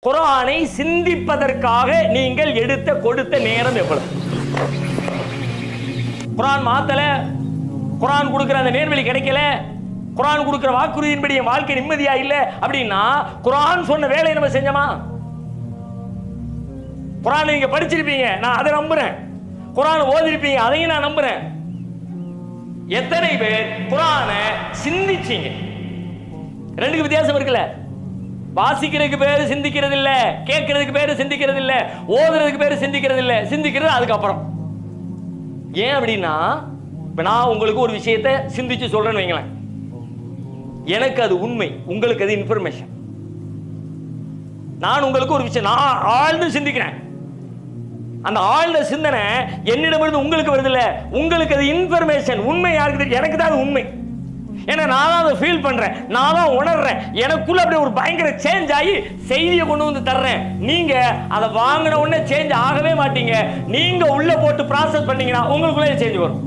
குர்ஆனை சிந்திப்பதற்காக நீங்கள் எடுத்த கொடுத்த நேரம் எவ்வளவு? குர்ஆன் மாத்தல, குர்ஆன் கொடுக்கிற அந்த நேர்வழி கிடைக்கல, குர்ஆன் கொடுக்கிற வாக்குறுதியின்படி என் வாழ்க்கை நிம்மதியா இல்ல அப்படின்னா குர்ஆன் சொன்ன வேலையை நம்ம செஞ்சோமா? குர்ஆனை நீங்க படிச்சிருப்பீங்க, நான் அதை நம்புறேன். குர்ஆன் ஓதிருப்பீங்க, அதையும் நான் நம்புறேன். எத்தனை பேர் குர்ஆனை சிந்திச்சீங்க? ரெண்டுக்கு வித்தியாசம் இருக்குல்ல. வாசிக்கிறதுக்கு பேரு சிந்திக்கிறது இல்ல, கேட்கறதுக்கு பேரு சிந்திக்கிறது இல்ல, ஓதுறதுக்கு பேரு சிந்திக்கிறது இல்ல. சிந்திக்கிறது அதுக்கப்புறம். ஏன் அப்படின்னா நான் உங்களுக்கு ஒரு விஷயத்தை சிந்திச்சு சொல்றேன்னு வைங்களேன், எனக்கு அது உண்மை, உங்களுக்கு அது இன்ஃபர்மேஷன். நான் உங்களுக்கு ஒரு விஷயம் நான் ஆழ்ந்து சிந்திக்கிறேன், அந்த ஆழ்ந்த சிந்தனை என்னிடமிருந்து உங்களுக்கு வருது இல்ல, உங்களுக்கு அது இன்ஃபர்மேஷன். உண்மை யாருக்கு தெரியும்? எனக்கு தான் அது உண்மை. ஏன்னா நான் தான் அதை ஃபீல் பண்றேன், நான் தான் உணர்றேன். எனக்குள்ள அப்படியே ஒரு பயங்கர சேஞ்ச் ஆகி செய்தியை கொண்டு வந்து தர்றேன். நீங்க அதை வாங்கின உடனே சேஞ்ச் ஆகவே மாட்டீங்க. நீங்க உள்ள போட்டு ப்ராசஸ் பண்ணீங்கன்னா உங்களுக்குள்ளே சேஞ்ச் வரும்.